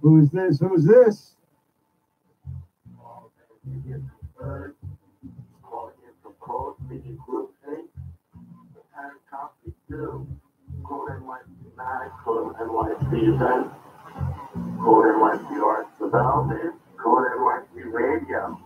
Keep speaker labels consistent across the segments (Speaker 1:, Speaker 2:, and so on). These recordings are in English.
Speaker 1: Who's this? Who's this?
Speaker 2: Code NYC event, Code NYC Arts Development, Code NYC Radio.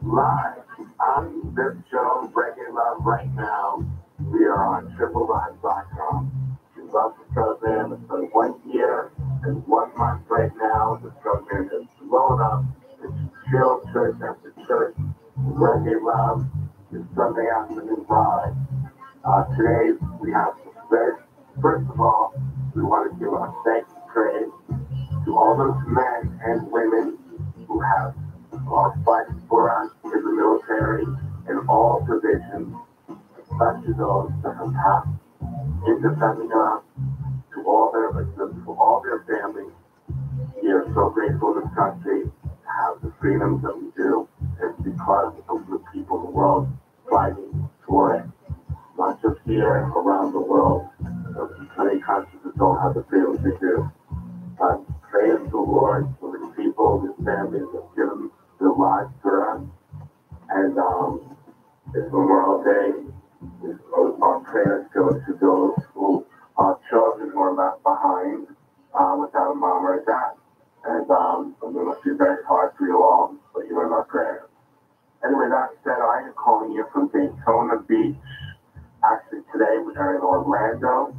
Speaker 2: Live on this show, Reggae Love right now. We are on triplelive.com. We love the program. It's been 1 year and 1 month right now. The program is blown up. It's chill church after church. Reggae Love is Sunday afternoon live. Today we have first of all, we want to give our thanks and praise to all those men and women who are fighting for us in the military in all divisions, especially those that have passed in defending us, to all their victims, to all their families. We are so grateful in this country to have the freedoms that we do. It's because of the people in the world fighting for it. Not just here, around the world. There's many countries that don't have the freedoms we do. But praise the Lord for the people, the families that have given their lives for us. And it's Memorial Day. Our prayers go to those who are children who are left behind without a mom or a dad. And it must be very hard for you all, but you're in our prayers. Anyway, that said, I am calling you from Daytona Beach. Actually, today we are in Orlando,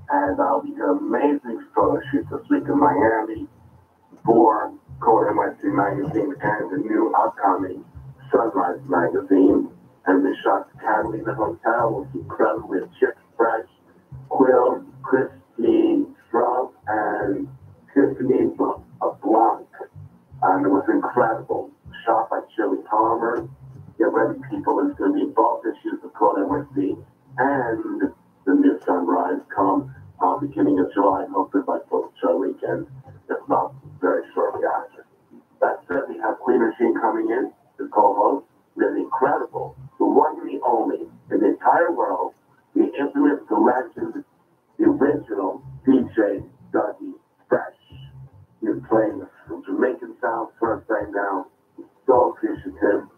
Speaker 2: and we did amazing photo shoots this week in Miami for Code NYC Magazine and the new upcoming Sunrise Magazine. And we shot the Catalina Hotel with incredibly Chip Fresh, Quill, Christine Trump, and Tiffany Blanc. And it was incredible. Shot by Chili Palmer. Get ready, people. It's going to be both issues of Code NYC and the new Sunrise come beginning of July, hopefully by 4th of July weekend, if not very shortly after. That said, we have Queen Machine coming in to co-host. We have the incredible, the one and the only in the entire world, the infamous, the legend, the original DJ Dougie Fresh. He's playing the Jamaican sound for us right now. So appreciative.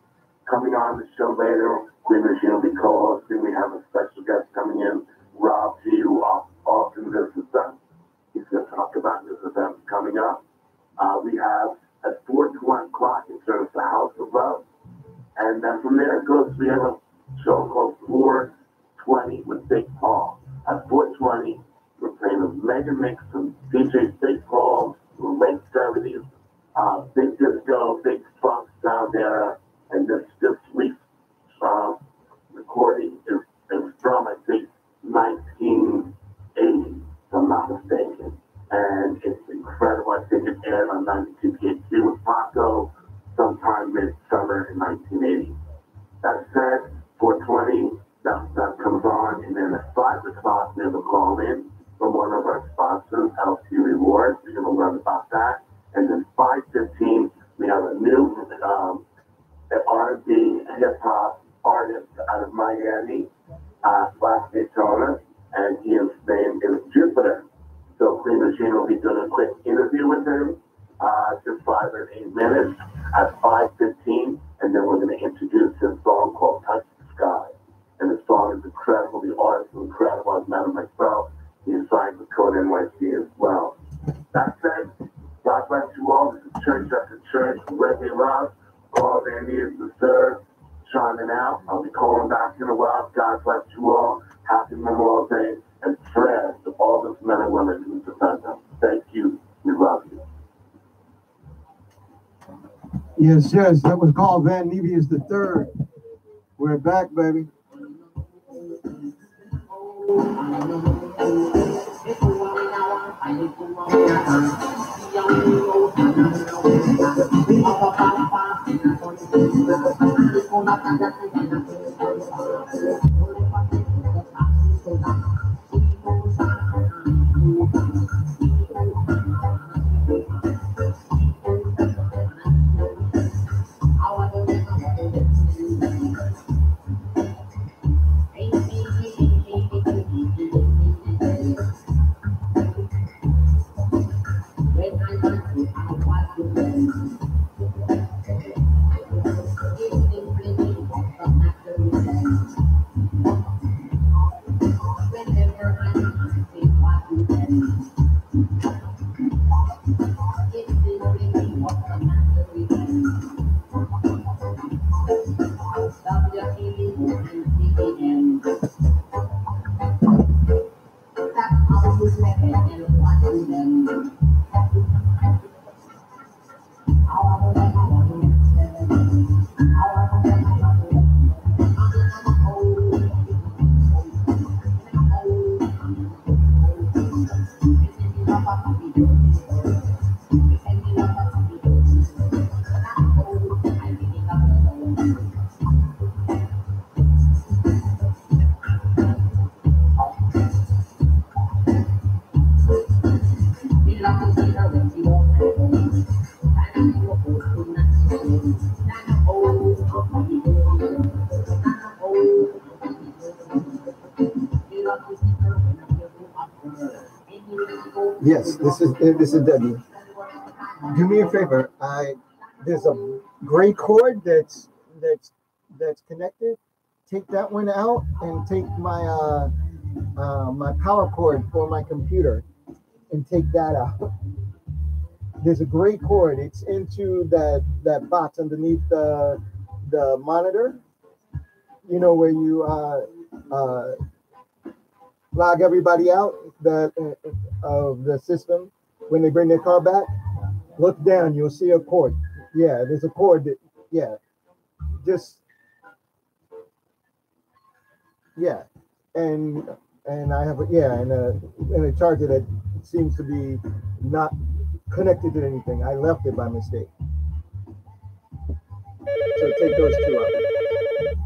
Speaker 2: Coming on the show later, Queen Machine will be co-hosting. We have a special guest coming in, Rob G, who often visits us. He's going to talk about this event coming up. We have at 4:01 in terms of the House of Love. And then from there it goes, we have a show called 420 with Big Paul. At 420, we're playing a mega mix of DJ Big Paul, late 70s, big disco, big funk sound era. And this week's recording is from, I think, 1980, if I'm not mistaken. And it's incredible. I think it aired on 92 PhD with Paco sometime mid-summer in 1980. That said, 420, that comes on. And then at 5 o'clock, we have a call in from one of our sponsors, LT Rewards. We're going to learn about that. And then 5:15, we have a new R&B hip-hop artist out of Miami, slash Daytona, and his name is Jupiter. So Queen Machine will be doing a quick interview with him, just 5 or 8 minutes at 5:15, and then we're going to introduce his song called Touch the Sky. And the song is incredible, the artist is incredible, I've met him myself. He is signed with Code NYC as well. That said, God bless you all. This is Church After Church, Reggae Love. All they need is to serve, shining out. I'll be calling back in a while. God bless you all. Happy Memorial Day and prayers to all those men and women who defend them. Thank you. We love you.
Speaker 1: Yes, that was called Van Nevius III. We're back, baby. Yes, this is Debbie. Do me a favor. There's a gray cord that's connected. Take that one out and take my my power cord for my computer and take that out. There's a gray cord. It's into that box underneath the monitor. You know where you log everybody out of the system when they bring their car back. Look down, you'll see a cord. Yeah, there's a cord that, yeah, just, yeah, and I have and a charger that seems to be not connected to anything. I left it by mistake. So take those two out.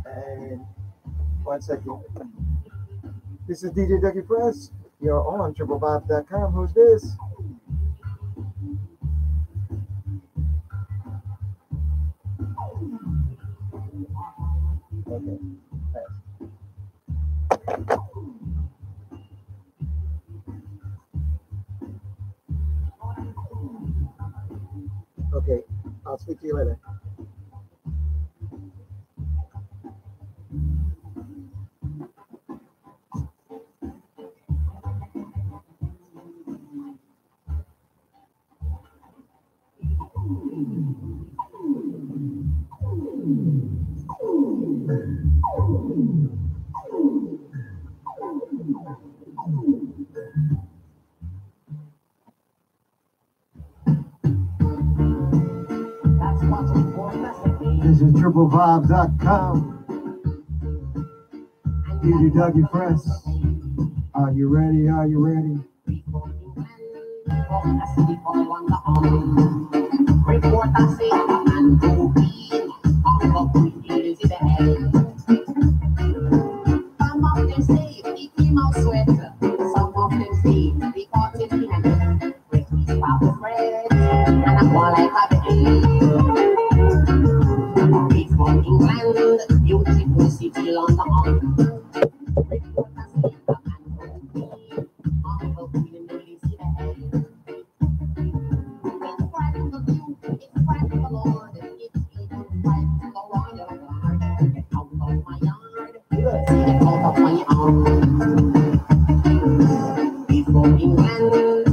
Speaker 1: And 1 second. This is DJ Dougie Press. You're on triplevibes.com. Who's this? Okay. Thanks. Okay. I'll speak to you later. This is triplevibes.com. DJ Dougie Press. Are you ready? Are you ready?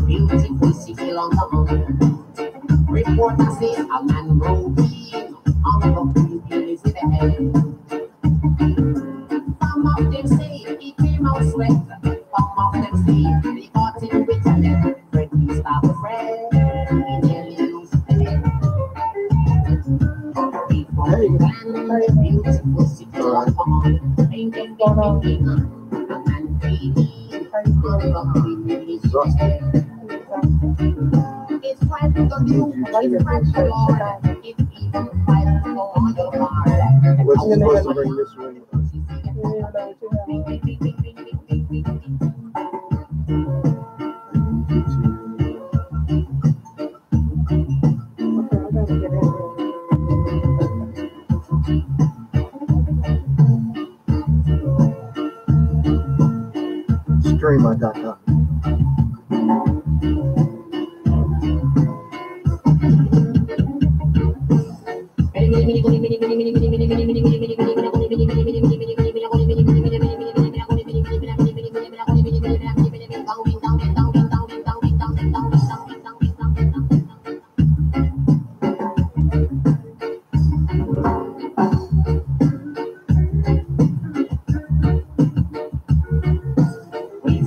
Speaker 3: Beautiful city London. Reporter say a man broke in on the Queen Elizabeth. Some of them say he came out sweat. Some of them say they caught him with a letter. Fred, he stopped a friend. He nearly lost the head. Before he ran the beautiful city of London. Ding, a man came in on the Queen Elizabeth. It's right to the view, it's right to the Lord. It's even right to the Lord.
Speaker 1: What's supposed to bring this ring? Streamer.com.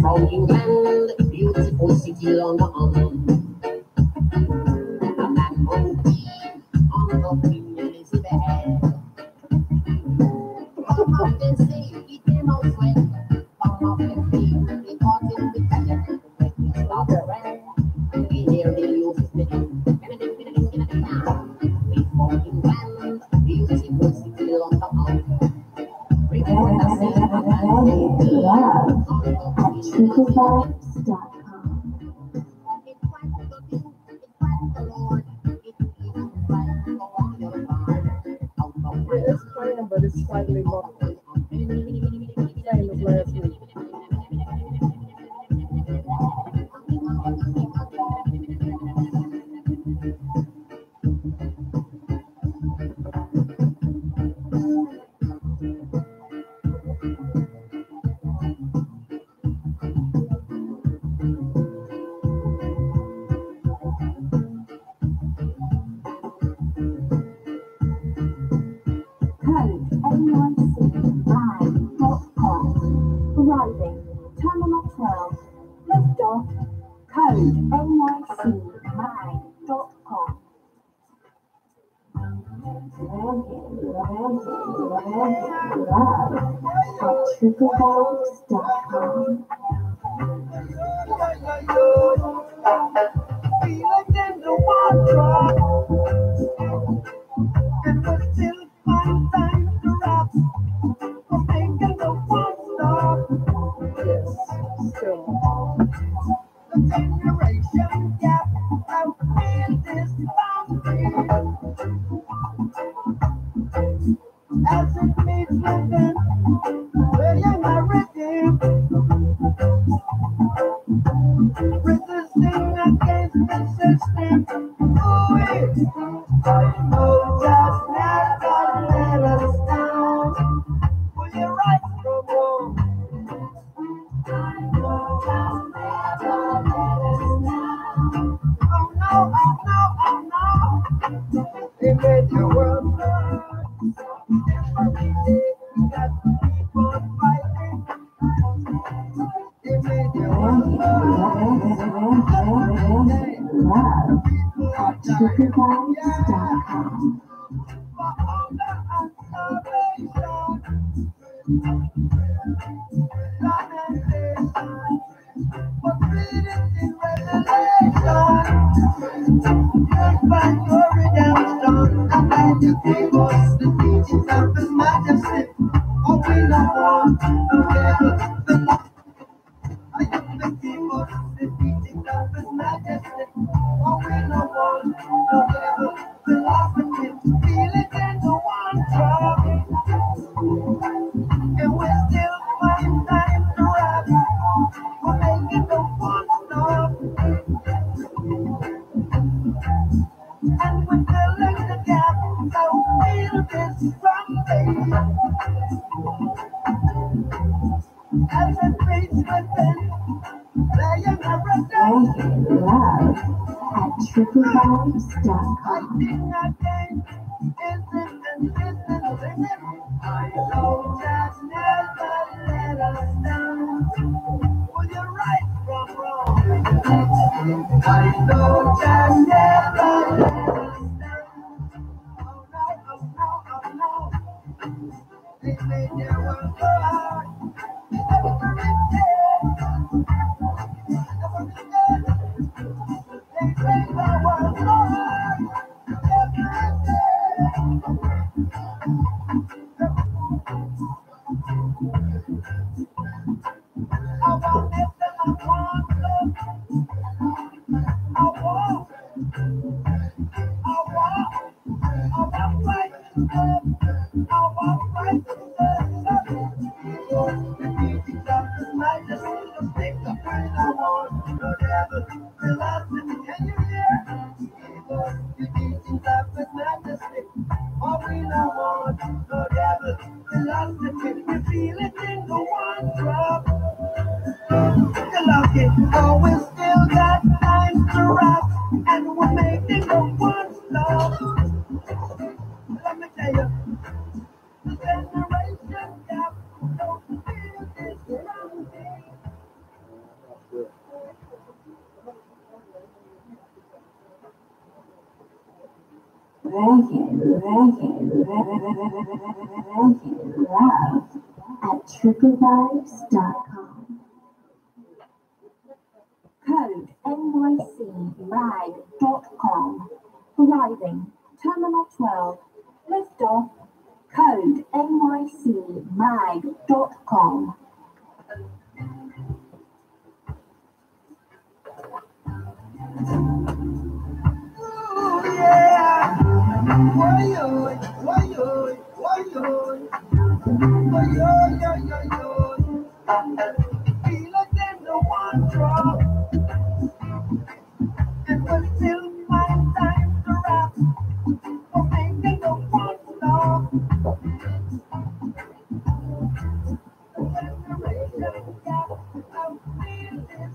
Speaker 3: From England, beautiful city London. A man monkey on the Queen Elizabeth. Come up and say, it came out sweat. Come up and say, they caught him with fire. When we start to run, we hear the news is making. We from England, beautiful city London. Reporter say, a man monkey on the Queen Elizabeth. It's quite the king, it's quite the Lord. It's even quite the royal guard. Out of
Speaker 4: It's playing, but it's slightly muffled. Same as last week.
Speaker 5: Code NYC9.com. Arriving Terminal 12. Liftoff. Code NYC9.com. At triplebells.com.
Speaker 4: Yes, still.
Speaker 6: As it meets within, laying my rhythm, resisting against the system. Ooh, I know just never let us down. Will you right from wrong? I know just never let us down. Oh no, oh no, oh no. They made your world burn. Every day we got to keep on fighting. They made your world burn.
Speaker 5: At triplebells.com.
Speaker 6: For honor and salvation, lamentation, for freedom in revelation. You'll find your redemption, and then you give us the teachings of His Majesty. Oh, we don't want to get the love. I am the people, the teachings of His Majesty. Oh, we don't want to get the love of Him. Feel it in the one drop, and we still find time to rap. We're making the one stop, and we're filling the gap. So feel this from me as it beats within, laying everything.
Speaker 5: Love at triplebells.com.
Speaker 6: Fighting against isn't and isn't living. I know just never let us down. Will you right from wrong? I know just never let us down. Oh no, oh no, oh no. They made their world go hard. Every day. They made their world go hard. Every I want it and I want it. I want right. I want right. The teachings of His Majesty, the things that I want. No devil, philosophy, can you hear? The teachings of His Majesty. Oh, Oh, we don't want no devil philosophy. We feel it in the one drop. You're lucky. Oh, we still got time to rock. And we're making the one love. Let me tell you, the generation gap. Don't feel this wrong thing.
Speaker 5: Reggae Love at triplevibes.com. Code NYCMag.com. Arriving Terminal 12. Liftoff. Code NYCMag.com.
Speaker 6: Oh, yeah. Why-yo, why-yo, why-yo. Why-yo, yo-yo-yo. Feel it in the one drop. And we'll still find time to rap. For making the one stop. Generation gap. I feel this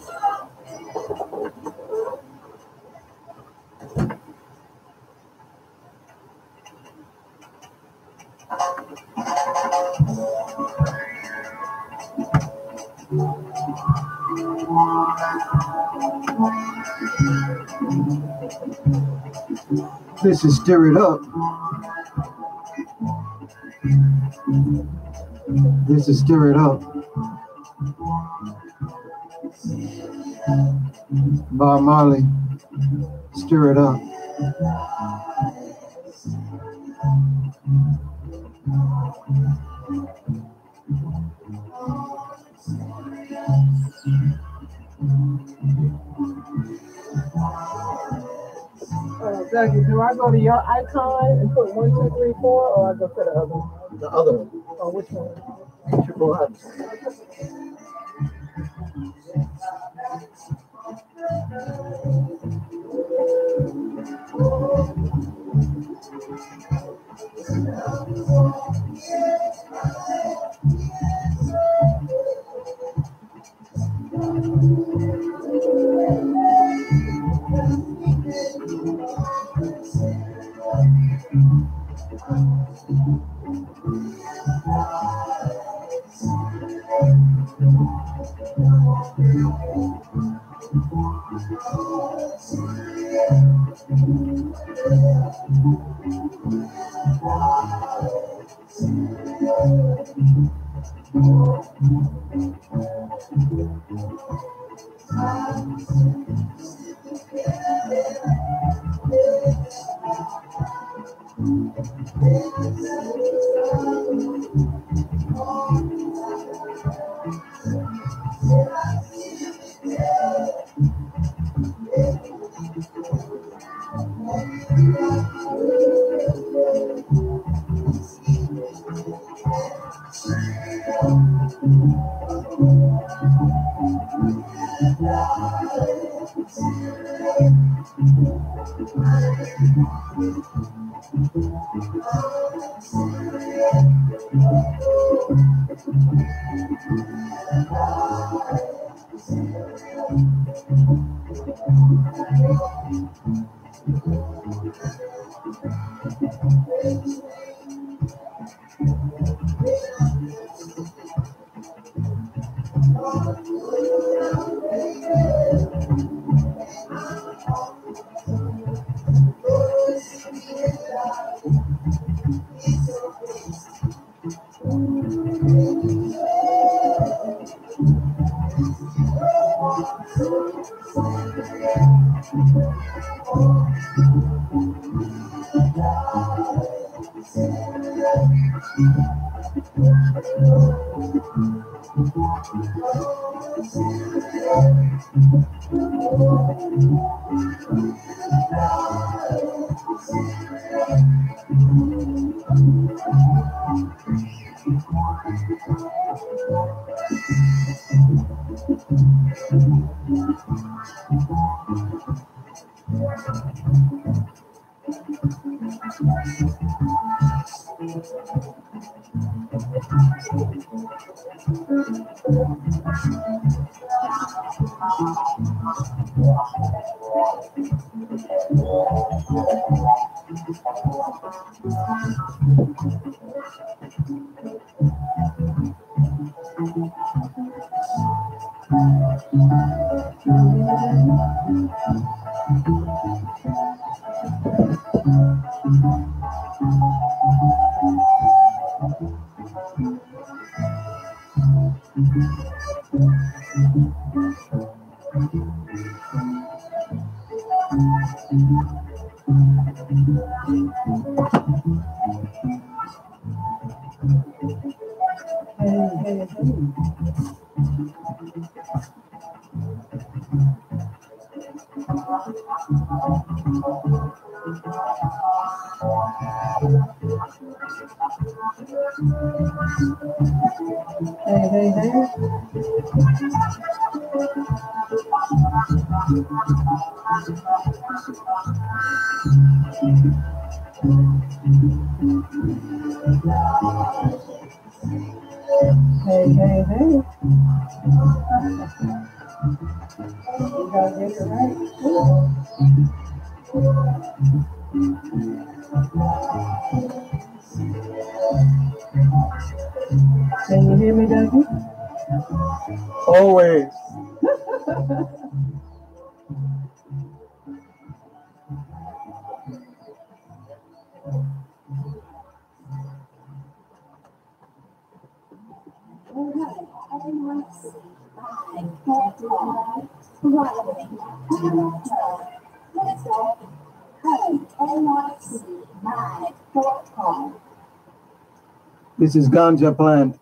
Speaker 6: something.
Speaker 1: This is Stir It Up. This is Stir It Up. Bob Marley, Stir It Up.
Speaker 4: Dougie, do I go to your icon and put 1, 2, 3, 4, or I go to the other one?
Speaker 1: The other one,
Speaker 4: Oh, which one?
Speaker 1: Triple X.
Speaker 4: Can you hear me, Dougie?
Speaker 1: Always.
Speaker 5: Although everyone sees that
Speaker 1: This is ganja plant.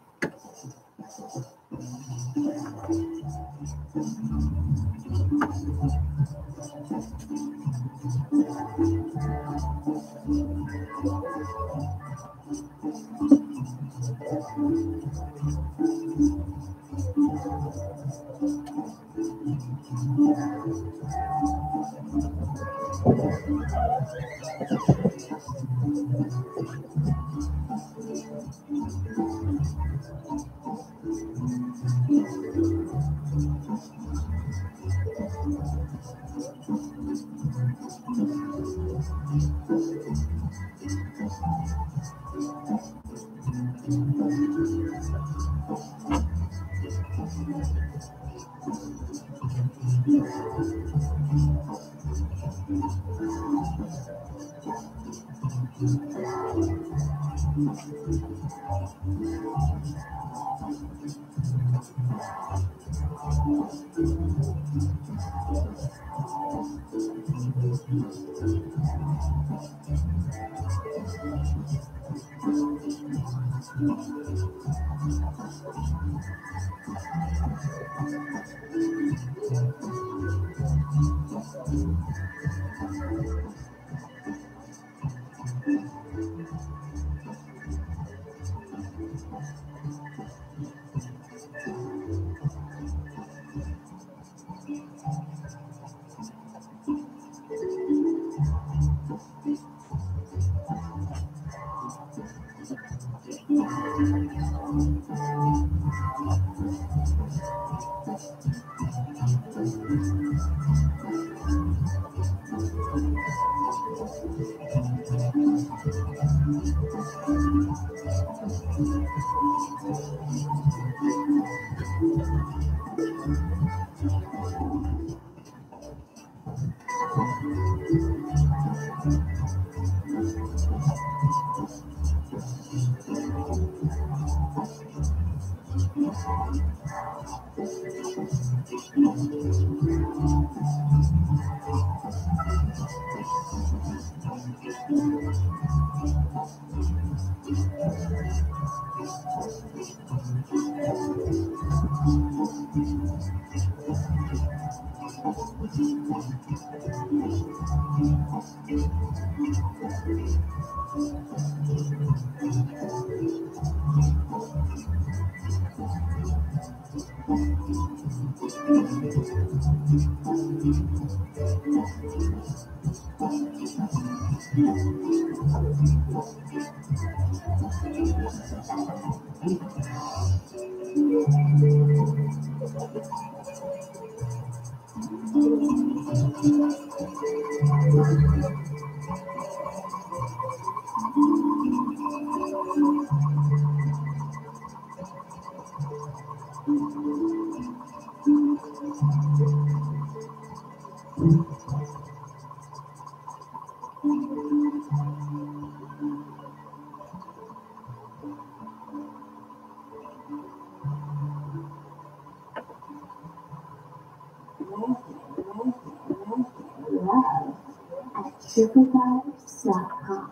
Speaker 5: SuperVibes.com.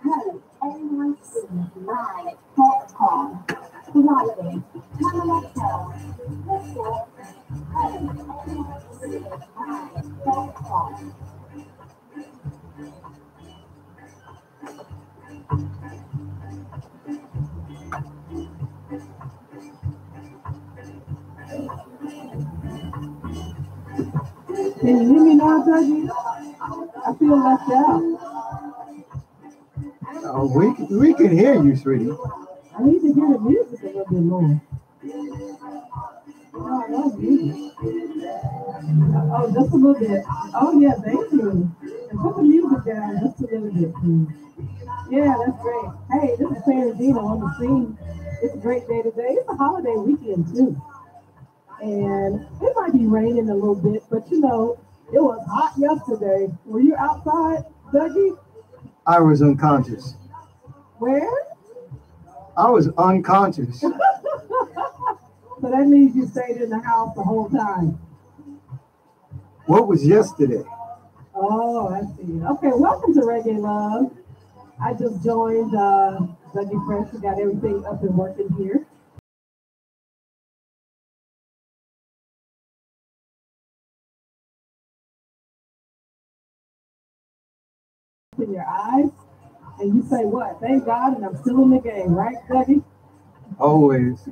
Speaker 5: Code NYC9.com. Thriving Camera Health. Report. Code NYC9.com.
Speaker 4: Can you hear me now, Dougie? I feel left out.
Speaker 1: We can hear you, sweetie.
Speaker 4: I need to hear the music a little bit more. Oh, I love music. Oh, just a little bit. Oh, yeah, thank you. And put the music down just a little bit, please. Yeah, that's great. Hey, this is Sarah Dina on the scene. It's a great day today. It's a holiday weekend, too. And it might be raining a little bit, but you know, it was hot yesterday. Were you outside, Dougie?
Speaker 1: I was unconscious.
Speaker 4: Where?
Speaker 1: I was unconscious.
Speaker 4: So So that means you stayed in the house the whole time.
Speaker 1: What was yesterday?
Speaker 4: Oh, I see. Okay, welcome to Reggae Love. I just joined Dougie Fresh. We got everything up and working here. In your eyes, and you say what? Thank God, and I'm still in the game, right, Dougie?
Speaker 1: Always.